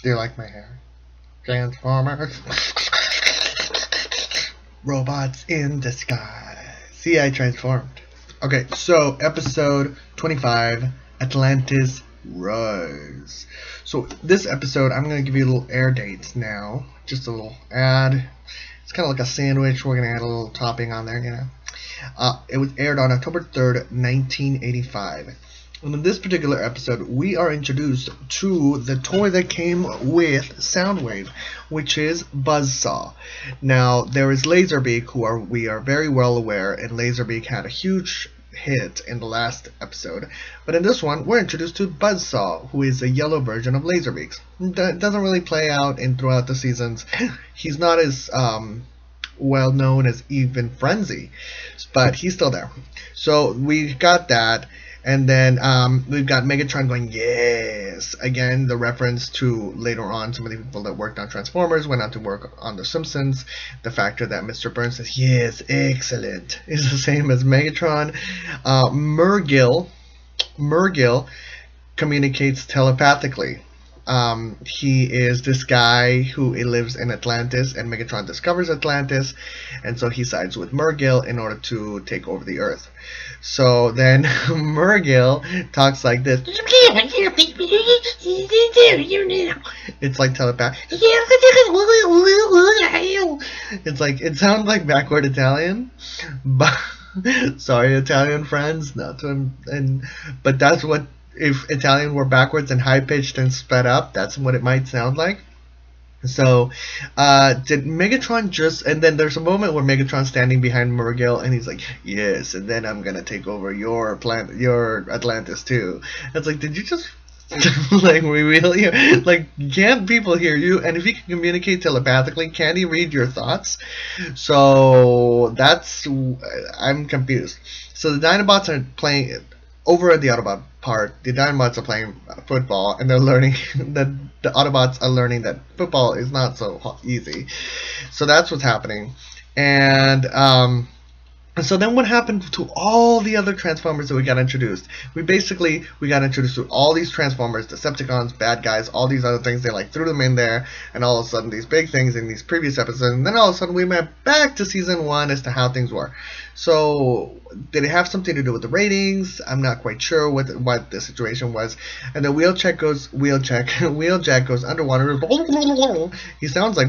Do you like my hair? Transformers. Robots in disguise. See, I transformed. Okay, so episode 25, Atlantis Rise. So this episode, I'm going to give you a little air dates now. Just a little ad. It's kind of like a sandwich. We're going to add a little topping on there, you know. It was aired on October 3rd, 1985. And in this particular episode, we are introduced to the toy that came with Soundwave, which is Buzzsaw. Now, there is Laserbeak, who we are very well aware, and Laserbeak had a huge hit in the last episode. But in this one, we're introduced to Buzzsaw, who is a yellow version of Laserbeak. That doesn't really play out throughout the seasons. He's not as well known as even Frenzy, but he's still there. So we got that. And then we've got Megatron going, yes! Again, the reference to later on some of the people that worked on Transformers went on to work on The Simpsons. The factor that Mr. Burns says, yes, excellent, is the same as Megatron. Mergil communicates telepathically. He is this guy who lives in Atlantis, and Megatron discovers Atlantis, and so he sides with Mergil in order to take over the Earth. So then Mergil talks like this. It's like telepath. It's like, it sounds like backward Italian, but sorry, Italian friends, not to, but that's what, if Italian were backwards and high pitched and sped up, that's what it might sound like. So, did Megatron just, and then there's a moment where Megatron's standing behind Mergil, and he's like, yes, and then I'm gonna take over your Atlantis too. It's like, did you just, like, reveal you? Like, can't people hear you? And if he can communicate telepathically, can he read your thoughts? So, that's, I'm confused. So the Dinobots are playing, over at the Autobot part, the Dinobots are playing football, and they're learning that the Autobots are learning that football is not so easy. So that's what's happening. And so then what happened to all the other Transformers that we got introduced? We got introduced to all these Transformers, Decepticons, bad guys, all these other things. They like threw them in there, and all of a sudden these big things in these previous episodes, and then all of a sudden we went back to season 1 as to how things were. So did it have something to do with the ratings? I'm not quite sure what the situation was. And then Wheeljack goes underwater. He sounds like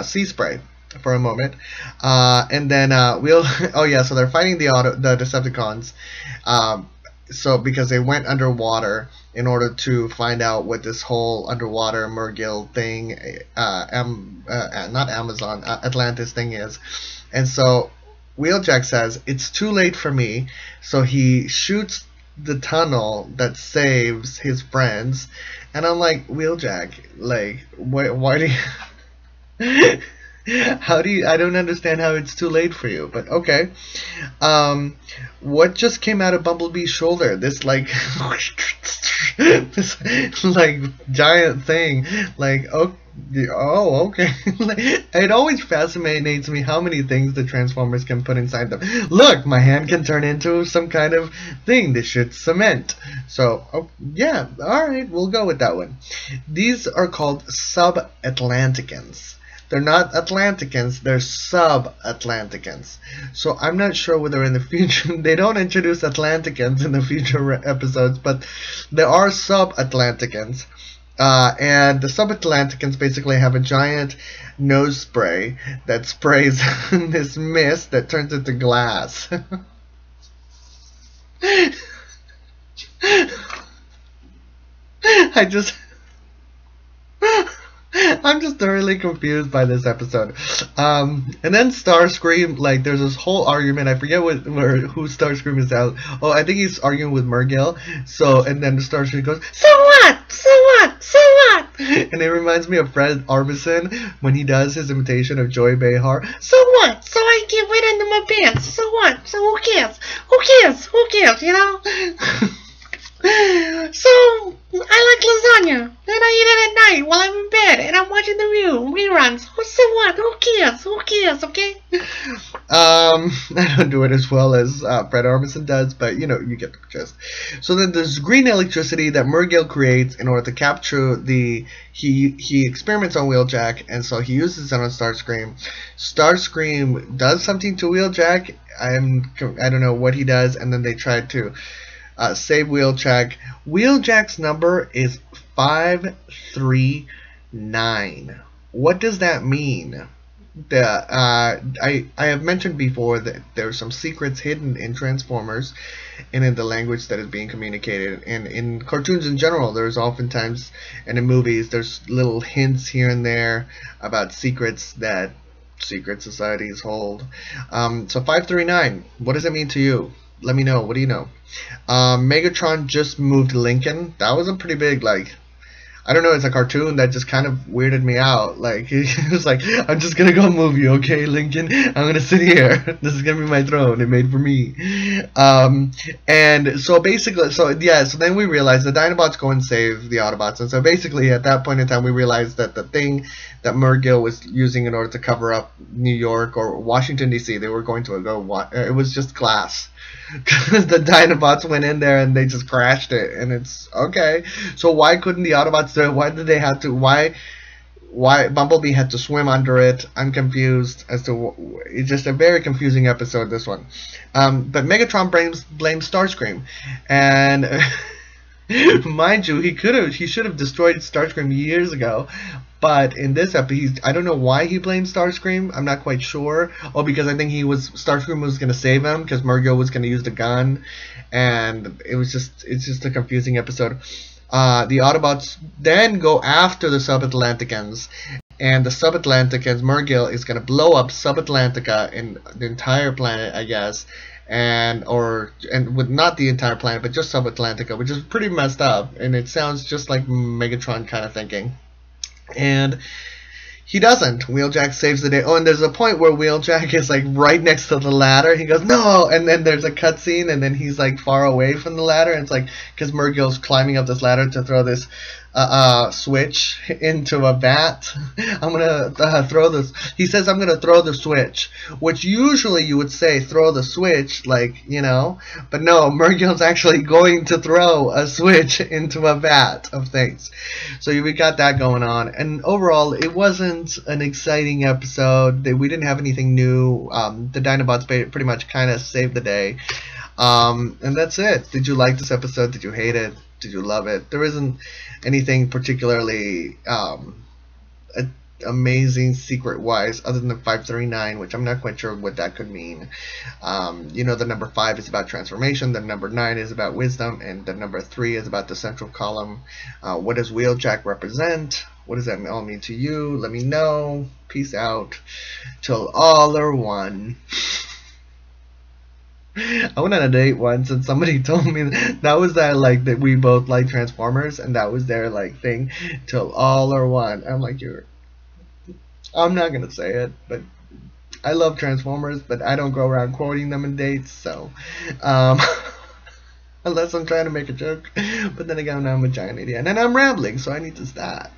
sea spray for a moment, and then oh yeah, so they're fighting the Decepticons, so because they went underwater in order to find out what this whole underwater Mergil thing, not Amazon, Atlantis thing is. And so Wheeljack says, it's too late for me, so he shoots the tunnel that saves his friends. And I'm like, Wheeljack, like, why do you I don't understand how it's too late for you, but okay. What just came out of Bumblebee's shoulder? This like this like giant thing, like, oh okay. It always fascinates me how many things the Transformers can put inside them. Look, my hand can turn into some kind of thing. This shit's cement. So, oh, yeah, alright, we'll go with that one. These are called sub-Atlanticans. They're not Atlanticans, they're sub-Atlanticans. So I'm not sure whether in the future, they don't introduce Atlanticans in the future episodes, but there are sub-Atlanticans. And the sub-Atlanticans basically have a giant nose spray that sprays this mist that turns into glass. I'm just thoroughly confused by this episode. And then Starscream, like, there's this whole argument. I forget who Starscream is out. Oh, I think he's arguing with Mergil. So, and then the Starscream goes, so what? So what? So what? And it reminds me of Fred Armisen when he does his imitation of Joy Behar. So what? So I get wet under my pants. So what? So who cares? Who cares? Who cares, you know? So, I like lasagna, and I eat it at night while I'm in bed and I'm watching the reruns. Who said what? Who cares? Who cares? Okay. I don't do it as well as Fred Armisen does, but you know, you get the gist. So then there's green electricity that Murgill creates in order to capture the. He experiments on Wheeljack, and so he uses it on Starscream. Starscream does something to Wheeljack. I don't know what he does, and then they try to save Wheeljack. Wheeljack's number is 539. What does that mean? I have mentioned before that there are some secrets hidden in Transformers and in the language that is being communicated, and in cartoons in general there's oftentimes, and in movies there's little hints here and there about secrets that secret societies hold. So 539, what does it mean to you? Let me know. What do you know? Megatron just moved Lincoln. That was a pretty big, like, I don't know, it's a cartoon that just kind of weirded me out. Like, it was like, I'm just gonna go move you, okay, Lincoln? I'm gonna sit here. This is gonna be my throne. It made for me. And so basically, so then we realized the Dinobots go and save the Autobots. And so basically, at that point in time, we realized that the thing that Murgill was using in order to cover up New York or Washington, D.C., they were going to go, it was just glass. Because the Dinobots went in there and they just crashed it, and it's okay. So why couldn't the Autobots do it? Why did they have to? Why Bumblebee had to swim under it? I'm confused as to. It's just a very confusing episode, this one. But Megatron blames Starscream, and mind you, he should have destroyed Starscream years ago. But in this episode, I don't know why he blamed Starscream. I'm not quite sure. Oh, because I think Starscream was going to save him because Murgill was going to use the gun, and it's just a confusing episode. The Autobots then go after the Subatlanticans, and the Subatlanticans, Murgill is going to blow up Subatlantica and the entire planet, I guess. And with not the entire planet, but just Subatlantica, which is pretty messed up, and it sounds just like Megatron kind of thinking. And he doesn't. Wheeljack saves the day. Oh, and there's a point where Wheeljack is like right next to the ladder. He goes, no! And then there's a cutscene, and then he's like far away from the ladder. And it's like, because Murgill's climbing up this ladder to throw this switch into a vat. I'm gonna throw this. He says, I'm gonna throw the switch, which usually you would say throw the switch, like, you know, but no, Murgill's actually going to throw a switch into a vat of things. So we got that going on, and overall it wasn't an exciting episode. We didn't have anything new. The Dinobots pretty much kind of saved the day, and that's it. Did you like this episode? Did you hate it? Did you love it? There isn't anything particularly amazing secret-wise other than 539, which I'm not quite sure what that could mean. You know, the number 5 is about transformation, the number 9 is about wisdom, and the number 3 is about the central column. What does Wheeljack represent? What does that all mean to you? Let me know. Peace out. Till all are one. I went on a date once and somebody told me that was that we both like Transformers, and that was their like thing, till all are one. I'm like, I'm not gonna say it, but I love Transformers, but I don't go around quoting them in dates, so unless I'm trying to make a joke. But then again, I'm a giant idiot and I'm rambling, so I need to stop.